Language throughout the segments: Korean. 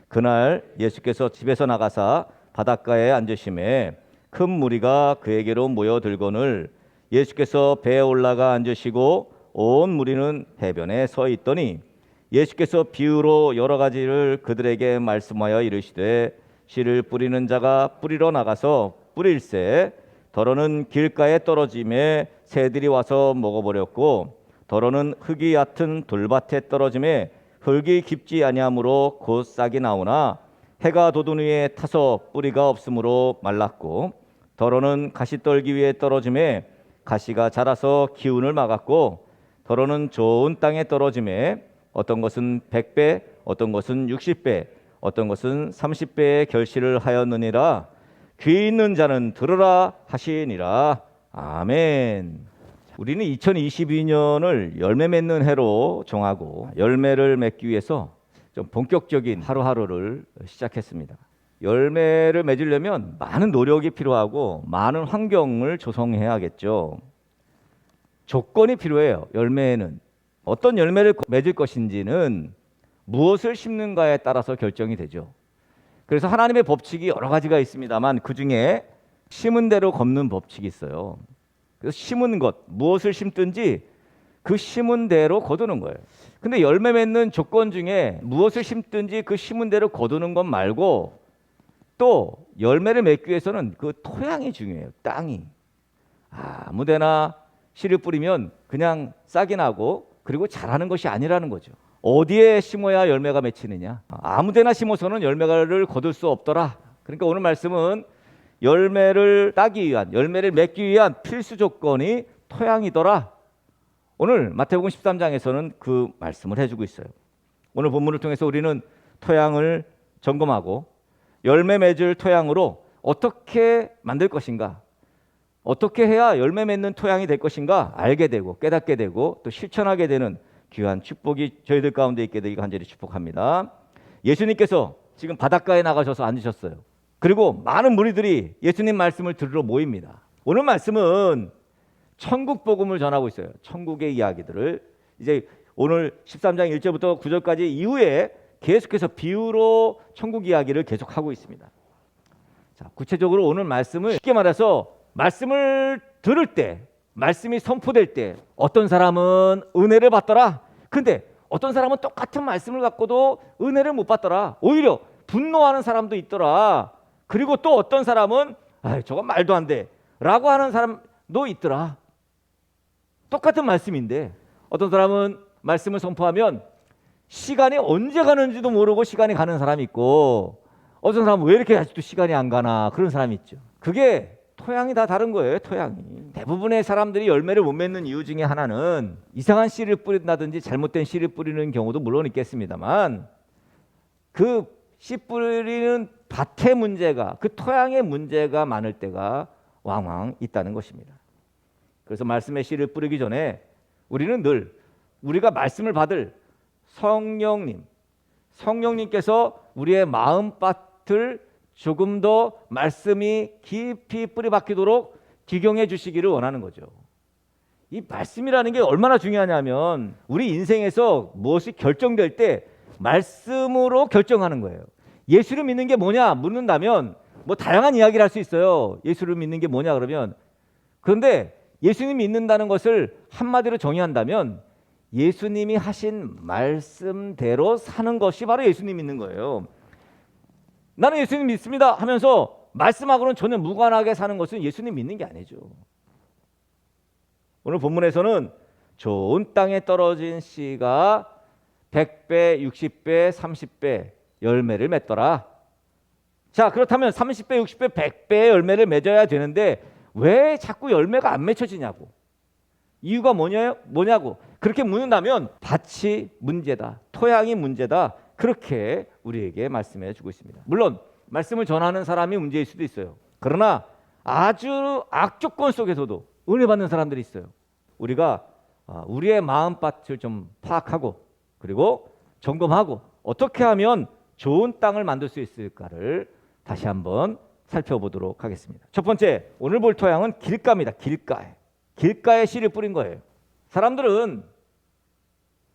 그날 예수께서 집에서 나가사 바닷가에 앉으심에 큰 무리가 그에게로 모여들거늘 예수께서 배에 올라가 앉으시고 온 무리는 해변에 서 있더니 예수께서 비유로 여러 가지를 그들에게 말씀하여 이르시되 씨를 뿌리는 자가 뿌리러 나가서 뿌릴새 더러는 길가에 떨어짐에 새들이 와서 먹어버렸고 더러는 흙이 얕은 돌밭에 떨어짐에 흙이 깊지 아니하므로 곧 싹이 나오나 해가 돋은 위에 타서 뿌리가 없으므로 말랐고 더러는 가시떨기 위에 떨어짐에 가시가 자라서 기운을 막았고 더러는 좋은 땅에 떨어짐에 어떤 것은 100배 어떤 것은 60배 어떤 것은 30배의 결실을 하였느니라. 귀 있는 자는 들으라 하시니라. 아멘. 우리는 2022년을 열매 맺는 해로 정하고 열매를 맺기 위해서 좀 본격적인 하루하루를 시작했습니다. 열매를 맺으려면 많은 노력이 필요하고 많은 환경을 조성해야겠죠. 조건이 필요해요. 열매에는 어떤 열매를 맺을 것인지는 무엇을 심는가에 따라서 결정이 되죠. 그래서 하나님의 법칙이 여러 가지가 있습니다만 그 중에 심은 대로 걷는 법칙이 있어요. 그래서 심은 것, 무엇을 심든지 그 심은 대로 거두는 거예요. 근데 열매 맺는 조건 중에 무엇을 심든지 그 심은 대로 거두는 것 말고 또 열매를 맺기 위해서는 그 토양이 중요해요. 땅이. 아무데나 씨를 뿌리면 그냥 싹이 나고 그리고 자라는 것이 아니라는 거죠. 어디에 심어야 열매가 맺히느냐? 아무데나 심어서는 열매를 거둘 수 없더라. 그러니까 오늘 말씀은 열매를 따기 위한, 열매를 맺기 위한 필수 조건이 토양이더라. 오늘 마태복음 13장에서는 그 말씀을 해주고 있어요. 오늘 본문을 통해서 우리는 토양을 점검하고 열매 맺을 토양으로 어떻게 만들 것인가, 어떻게 해야 열매 맺는 토양이 될 것인가 알게 되고 깨닫게 되고 또 실천하게 되는 귀한 축복이 저희들 가운데 있게 되기 간절히 축복합니다. 예수님께서 지금 바닷가에 나가셔서 앉으셨어요. 그리고 많은 무리들이 예수님 말씀을 들으러 모입니다. 오늘 말씀은 천국 복음을 전하고 있어요. 천국의 이야기들을 이제 오늘 13장 1절부터 9절까지 이후에 계속해서 비유로 천국 이야기를 계속하고 있습니다. 자, 구체적으로 오늘 말씀을 쉽게 말해서 말씀을 들을 때 말씀이 선포될 때 어떤 사람은 은혜를 받더라. 근데 어떤 사람은 똑같은 말씀을 갖고도 은혜를 못 받더라. 오히려 분노하는 사람도 있더라. 그리고 또 어떤 사람은 저건 말도 안 돼 라고 하는 사람도 있더라. 똑같은 말씀인데 어떤 사람은 말씀을 선포하면 시간이 언제 가는지도 모르고 시간이 가는 사람이 있고 어떤 사람은 왜 이렇게 아직도 시간이 안 가나 그런 사람이 있죠. 그게 토양이 다 다른 거예요. 토양이. 대부분의 사람들이 열매를 못 맺는 이유 중에 하나는 이상한 씨를 뿌린다든지 잘못된 씨를 뿌리는 경우도 물론 있겠습니다만 그 씨 뿌리는 밭의 문제가 그 토양의 문제가 많을 때가 왕왕 있다는 것입니다. 그래서 말씀의 씨를 뿌리기 전에 우리는 늘 우리가 말씀을 받을 성령님께서 우리의 마음밭을 조금 더 말씀이 깊이 뿌리 박히도록 기경해 주시기를 원하는 거죠. 이 말씀이라는 게 얼마나 중요하냐면 우리 인생에서 무엇이 결정될 때 말씀으로 결정하는 거예요. 예수를 믿는 게 뭐냐 묻는다면 뭐 다양한 이야기를 할 수 있어요. 예수를 믿는 게 뭐냐 그러면 그런데 예수님 믿는다는 것을 한마디로 정의한다면 예수님이 하신 말씀대로 사는 것이 바로 예수님 믿는 거예요. 나는 예수님 믿습니다 하면서 말씀하고는 전혀 무관하게 사는 것은 예수님 믿는 게 아니죠. 오늘 본문에서는 좋은 땅에 떨어진 씨가 100배, 60배, 30배 열매를 맺더라. 자, 그렇다면 30배, 60배, 100배의 열매를 맺어야 되는데 왜 자꾸 열매가 안 맺혀지냐고. 이유가 뭐냐고. 그렇게 묻는다면 밭이 문제다. 토양이 문제다. 그렇게 우리에게 말씀해 주고 있습니다. 물론 말씀을 전하는 사람이 문제일 수도 있어요. 그러나 아주 악조건 속에서도 은혜 받는 사람들이 있어요. 우리가 우리의 마음밭을 좀 파악하고 그리고 점검하고 어떻게 하면 좋은 땅을 만들 수 있을까를 다시 한번 살펴보도록 하겠습니다. 첫 번째, 오늘 볼 토양은 길가입니다. 길가에. 길가에 씨를 뿌린 거예요. 사람들은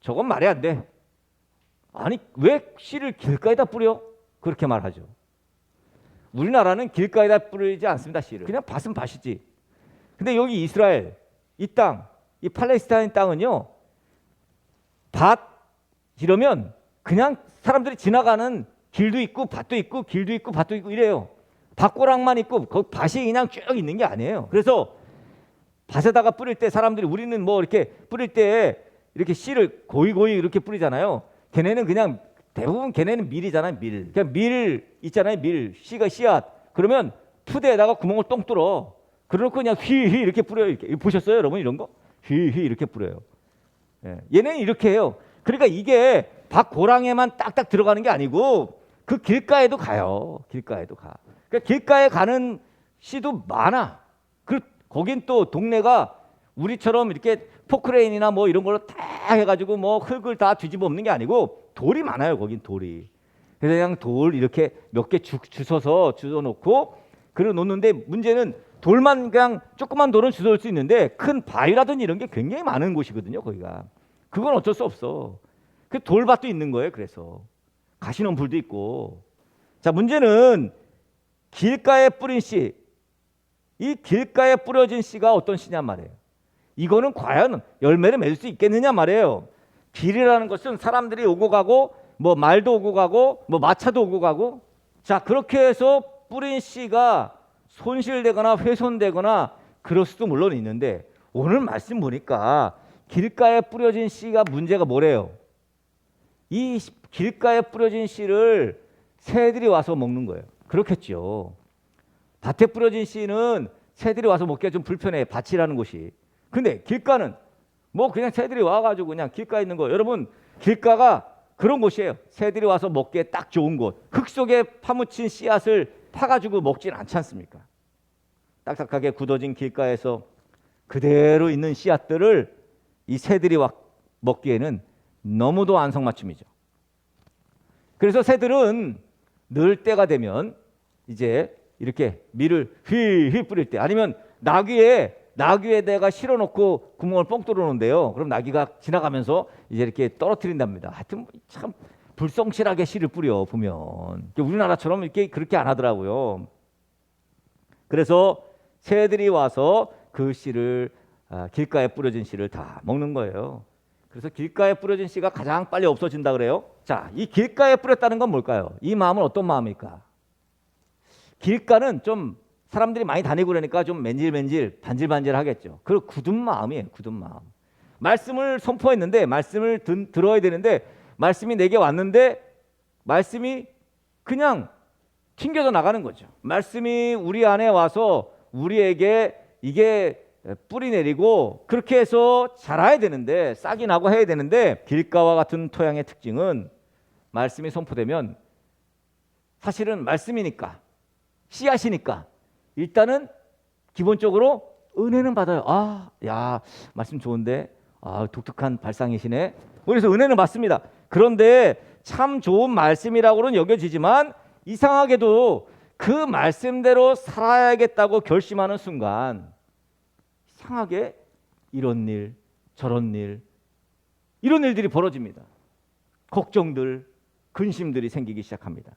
저건 말이 안 돼. 아니 왜 씨를 길가에다 뿌려? 그렇게 말하죠. 우리나라는 길가에다 뿌리지 않습니다. 씨를. 그냥 밭은 밭이지. 근데 여기 이스라엘 이 땅, 이 팔레스타인 땅은요. 밭 이러면 그냥 사람들이 지나가는 길도 있고 밭도 있고 길도 있고 밭도 있고 이래요. 밭고랑만 있고 거기 밭이 그냥 쭉 있는 게 아니에요. 그래서 밭에다가 뿌릴 때 사람들이 우리는 뭐 이렇게 뿌릴 때 이렇게 씨를 고이고이 이렇게 뿌리잖아요. 걔네는 그냥 대부분 걔네는 밀이잖아요. 밀. 그냥 밀 있잖아요. 밀. 씨가 씨앗. 그러면 푸대에다가 구멍을 똥 뚫어. 그러놓고 그냥 휘휘 이렇게 뿌려요. 이렇게. 보셨어요, 여러분 이런 거? 휘휘 이렇게 뿌려요. 예. 얘네는 이렇게 해요. 그러니까 이게 밭 고랑에만 딱딱 들어가는 게 아니고 그 길가에도 가요. 길가에도 가. 그러니까 길가에 가는 씨도 많아. 거긴 또 동네가 우리처럼 이렇게 포크레인이나 뭐 이런 걸로 다 해가지고 뭐 흙을 다 뒤집어 엎는 게 아니고 돌이 많아요. 거긴 돌이. 그래서 그냥 돌 이렇게 몇 개 주워서 주워놓고 그래 놓는데 문제는 돌만 그냥 조그만 돌은 주워올 수 있는데 큰 바위라든지 이런 게 굉장히 많은 곳이거든요. 거기가. 그건 어쩔 수 없어. 그 돌밭도 있는 거예요. 그래서 가시덤불도 있고. 자, 문제는 길가에 뿌린 씨. 이 길가에 뿌려진 씨가 어떤 씨냐 말이에요. 이거는 과연 열매를 맺을 수 있겠느냐 말이에요. 길이라는 것은 사람들이 오고 가고 뭐 말도 오고 가고 뭐 마차도 오고 가고 자 그렇게 해서 뿌린 씨가 손실되거나 훼손되거나 그럴 수도 물론 있는데 오늘 말씀 보니까 길가에 뿌려진 씨가 문제가 뭐래요? 이 길가에 뿌려진 씨를 새들이 와서 먹는 거예요. 그렇겠죠. 밭에 뿌려진 씨는 새들이 와서 먹기가 좀 불편해. 밭이라는 곳이. 근데 길가는 뭐 그냥 새들이 와가지고 그냥 길가에 있는 거. 여러분 길가가 그런 곳이에요. 새들이 와서 먹기에 딱 좋은 곳. 흙 속에 파묻힌 씨앗을 파가지고 먹진 않지 않습니까? 딱딱하게 굳어진 길가에서 그대로 있는 씨앗들을 이 새들이 먹기에는 너무도 안성맞춤이죠. 그래서 새들은 늘 때가 되면 이제 이렇게 밀을 휘휘 뿌릴 때 아니면 나귀에다가 실어놓고 구멍을 뻥 뚫어놓은데요. 그럼 나귀가 지나가면서 이제 이렇게 떨어뜨린답니다. 하여튼 참 불성실하게 씨를 뿌려 보면 우리나라처럼 이렇게 그렇게 안 하더라고요. 그래서 새들이 와서 그 씨를 길가에 뿌려진 씨를 다 먹는 거예요. 그래서 길가에 뿌려진 씨가 가장 빨리 없어진다 그래요. 자, 이 길가에 뿌렸다는 건 뭘까요? 이 마음은 어떤 마음일까? 길가는 좀 사람들이 많이 다니고 그러니까 좀 맨질맨질 반질반질 하겠죠. 그 굳은 마음이에요. 굳은 마음. 말씀을 선포했는데 말씀을 들어야 되는데 말씀이 내게 왔는데 말씀이 그냥 튕겨져 나가는 거죠. 말씀이 우리 안에 와서 우리에게 이게 뿌리 내리고 그렇게 해서 자라야 되는데 싹이 나고 해야 되는데 길가와 같은 토양의 특징은 말씀이 선포되면 사실은 말씀이니까 씨앗이니까 일단은 기본적으로 은혜는 받아요. 야 말씀 좋은데 독특한 발상이시네. 그래서 은혜는 받습니다. 그런데 참 좋은 말씀이라고는 여겨지지만 이상하게도 그 말씀대로 살아야겠다고 결심하는 순간 이상하게 이런 일 저런 일 이런 일들이 벌어집니다. 걱정들 근심들이 생기기 시작합니다.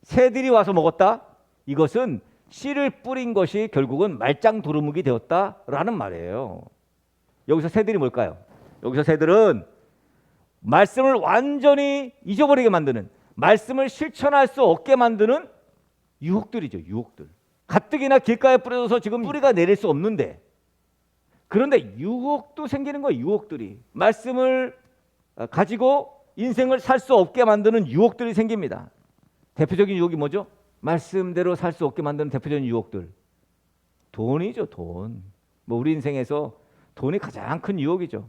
새들이 와서 먹었다. 이것은 씨를 뿌린 것이 결국은 말짱 도루묵이 되었다라는 말이에요. 여기서 새들이 뭘까요? 여기서 새들은 말씀을 완전히 잊어버리게 만드는 말씀을 실천할 수 없게 만드는 유혹들이죠. 유혹들. 가뜩이나 길가에 뿌려져서 지금 뿌리가 내릴 수 없는데 그런데 유혹도 생기는 거예요. 유혹들이. 말씀을 가지고 인생을 살 수 없게 만드는 유혹들이 생깁니다. 대표적인 유혹이 뭐죠? 말씀대로 살 수 없게 만드는 대표적인 유혹들. 돈이죠. 돈. 뭐 우리 인생에서 돈이 가장 큰 유혹이죠.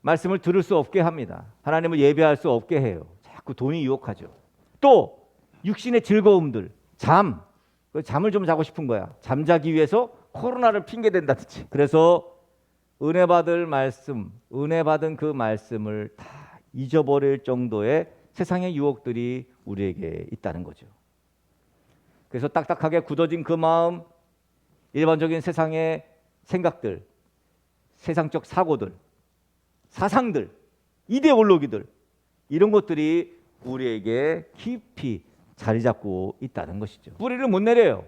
말씀을 들을 수 없게 합니다. 하나님을 예배할 수 없게 해요. 자꾸 돈이 유혹하죠. 또 육신의 즐거움들. 잠을 좀 자고 싶은 거야. 잠자기 위해서 코로나를 핑계 댄다든지. 그래서 은혜 받을 말씀, 은혜 받은 그 말씀을 다 잊어버릴 정도의 세상의 유혹들이 우리에게 있다는 거죠. 그래서 딱딱하게 굳어진 그 마음, 일반적인 세상의 생각들, 세상적 사고들, 사상들, 이데올로기들, 이런 것들이 우리에게 깊이 자리 잡고 있다는 것이죠. 뿌리를 못 내려요.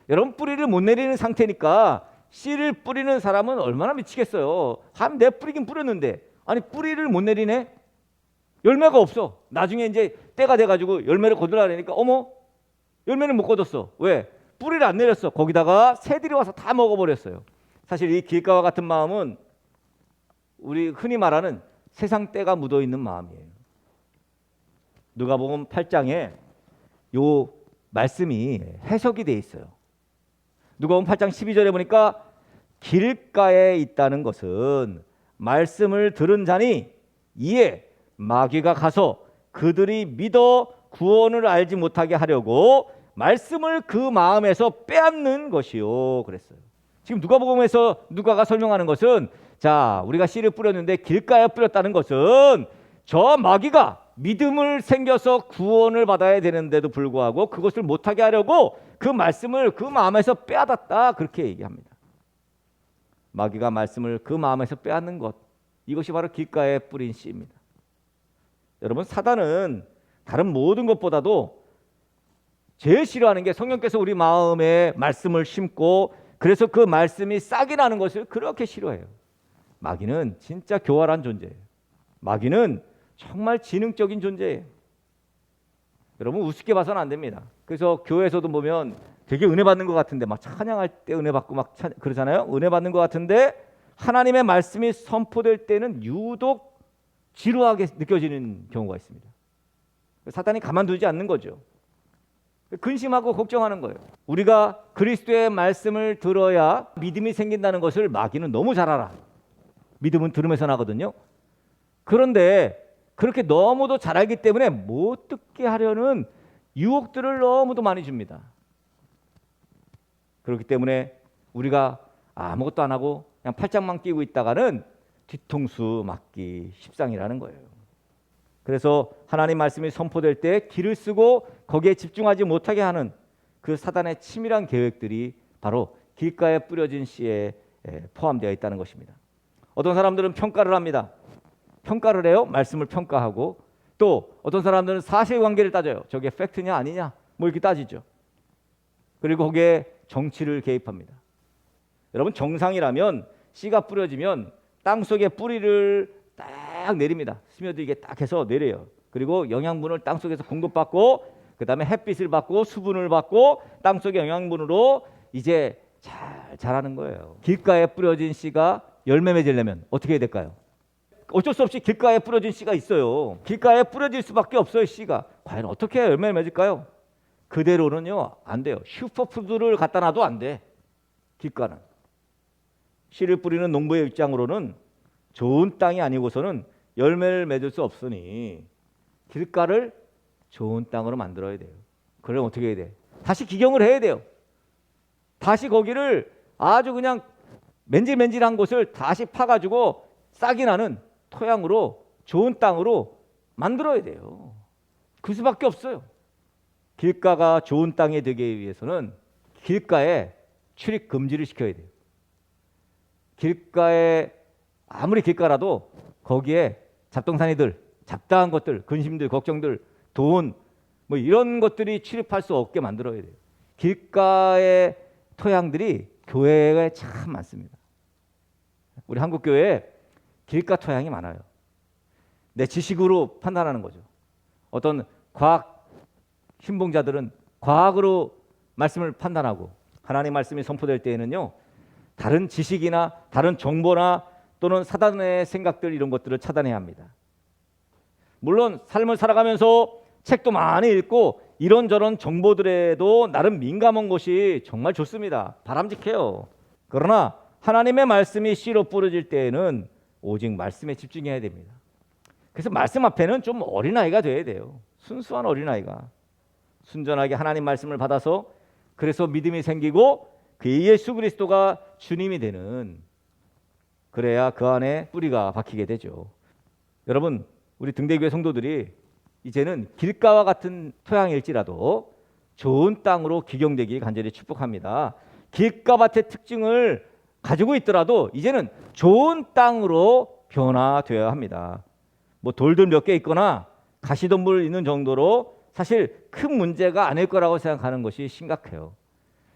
여러분, 뿌리를 못 내리는 상태니까 씨를 뿌리는 사람은 얼마나 미치겠어요. 내 뿌리긴 뿌렸는데, 아니 뿌리를 못 내리네? 열매가 없어. 나중에 이제 때가 돼가지고 열매를 거두려니까 어머, 열매는 못 거뒀어. 왜? 뿌리를 안 내렸어. 거기다가 새들이 와서 다 먹어버렸어요. 사실 이 길가와 같은 마음은 우리 흔히 말하는 세상 때가 묻어있는 마음이에요. 누가복음 8장에 요 말씀이 해석이 돼 있어요. 누가복음 8장 12절에 보니까 길가에 있다는 것은 말씀을 들은 자니 이에 마귀가 가서 그들이 믿어 구원을 알지 못하게 하려고 말씀을 그 마음에서 빼앗는 것이요 그랬어요. 지금 누가복음에서 누가가 설명하는 것은, 자, 우리가 씨를 뿌렸는데 길가에 뿌렸다는 것은 저 마귀가 믿음을 생겨서 구원을 받아야 되는데도 불구하고 그것을 못하게 하려고 그 말씀을 그 마음에서 빼앗았다, 그렇게 얘기합니다. 마귀가 말씀을 그 마음에서 빼앗는 것, 이것이 바로 길가에 뿌린 씨입니다. 여러분, 사단은 다른 모든 것보다도 제일 싫어하는 게 성령께서 우리 마음에 말씀을 심고 그래서 그 말씀이 싹이 나는 것을 그렇게 싫어해요. 마귀는 진짜 교활한 존재예요. 마귀는 정말 지능적인 존재예요. 여러분, 우습게 봐서는 안 됩니다. 그래서 교회에서도 보면 되게 은혜 받는 것 같은데 막 찬양할 때 은혜 받고 막 그러잖아요. 은혜 받는 것 같은데 하나님의 말씀이 선포될 때는 유독 지루하게 느껴지는 경우가 있습니다. 사탄이 가만두지 않는 거죠. 근심하고 걱정하는 거예요. 우리가 그리스도의 말씀을 들어야 믿음이 생긴다는 것을 마귀는 너무 잘 알아. 믿음은 들으면서 나거든요. 그런데 그렇게 너무도 잘 알기 때문에 못 듣게 하려는 유혹들을 너무도 많이 줍니다. 그렇기 때문에 우리가 아무것도 안 하고 그냥 팔짱만 끼고 있다가는 뒤통수 맞기 십상이라는 거예요. 그래서 하나님 말씀이 선포될 때 길을 쓰고 거기에 집중하지 못하게 하는 그 사단의 치밀한 계획들이 바로 길가에 뿌려진 씨에 포함되어 있다는 것입니다. 어떤 사람들은 평가를 합니다. 평가를 해요. 말씀을 평가하고, 또 어떤 사람들은 사실관계를 따져요. 저게 팩트냐 아니냐 뭐 이렇게 따지죠. 그리고 거기에 정치를 개입합니다. 여러분, 정상이라면 씨가 뿌려지면 땅속에 뿌리를 딱 내립니다. 스며들게 딱 해서 내려요. 그리고 영양분을 땅속에서 공급받고 그 다음에 햇빛을 받고 수분을 받고 땅속의 영양분으로 이제 잘 자라는 거예요. 길가에 뿌려진 씨가 열매 맺으려면 어떻게 해야 될까요? 어쩔 수 없이 길가에 뿌려진 씨가 있어요. 길가에 뿌려질 수밖에 없어요. 씨가 과연 어떻게 해야 열매를 맺을까요? 그대로는요 안 돼요. 슈퍼푸드를 갖다 놔도 안 돼. 길가는 씨를 뿌리는 농부의 입장으로는 좋은 땅이 아니고서는 열매를 맺을 수 없으니 길가를 좋은 땅으로 만들어야 돼요. 그러면 어떻게 해야 돼? 다시 기경을 해야 돼요. 다시 거기를 아주 그냥 맨질맨질한 곳을 다시 파가지고 싹이 나는 토양으로, 좋은 땅으로 만들어야 돼요. 그 수밖에 없어요. 길가가 좋은 땅이 되기 위해서는 길가에 출입 금지를 시켜야 돼요. 길가에 아무리 길가라도 거기에 잡동사니들, 잡다한 것들, 근심들, 걱정들, 돈 뭐 이런 것들이 출입할 수 없게 만들어야 돼요. 길가의 토양들이 교회에 참 많습니다. 우리 한국 교회에 길가 토양이 많아요. 내 지식으로 판단하는 거죠. 어떤 과학 신봉자들은 과학으로 말씀을 판단하고 하나님 말씀이 선포될 때에는요, 다른 지식이나 다른 정보나 또는 사단의 생각들, 이런 것들을 차단해야 합니다. 물론 삶을 살아가면서 책도 많이 읽고 이런저런 정보들에도 나름 민감한 것이 정말 좋습니다. 바람직해요. 그러나 하나님의 말씀이 씨로 뿌려질 때에는 오직 말씀에 집중해야 됩니다. 그래서 말씀 앞에는 좀 어린아이가 돼야 돼요. 순수한 어린아이가 순전하게 하나님 말씀을 받아서 그래서 믿음이 생기고 그 예수 그리스도가 주님이 되는, 그래야 그 안에 뿌리가 박히게 되죠. 여러분, 우리 등대교회 성도들이 이제는 길가와 같은 토양일지라도 좋은 땅으로 기경되기 간절히 축복합니다. 길가밭의 특징을 가지고 있더라도 이제는 좋은 땅으로 변화되어야 합니다. 뭐 돌들 몇 개 있거나 가시덤불 있는 정도로 사실 큰 문제가 아닐 거라고 생각하는 것이 심각해요.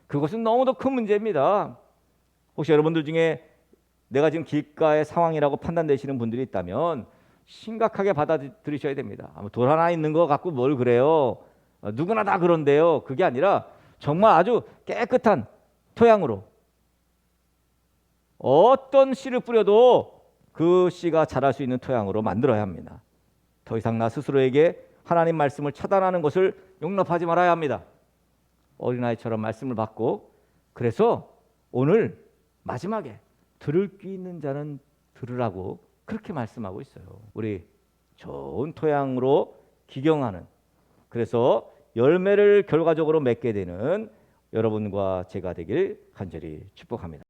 그것은 너무도 큰 문제입니다. 혹시 여러분들 중에 내가 지금 길가의 상황이라고 판단되시는 분들이 있다면 심각하게 받아들이셔야 됩니다. 돌 하나 있는 거 갖고 뭘 그래요? 누구나 다 그런데요. 그게 아니라 정말 아주 깨끗한 토양으로 어떤 씨를 뿌려도 그 씨가 자랄 수 있는 토양으로 만들어야 합니다. 더 이상 나 스스로에게 하나님 말씀을 차단하는 것을 용납하지 말아야 합니다. 어린아이처럼 말씀을 받고, 그래서 오늘 마지막에 들을 귀 있는 자는 들으라고 그렇게 말씀하고 있어요. 우리 좋은 토양으로 기경하는, 그래서 열매를 결과적으로 맺게 되는 여러분과 제가 되길 간절히 축복합니다.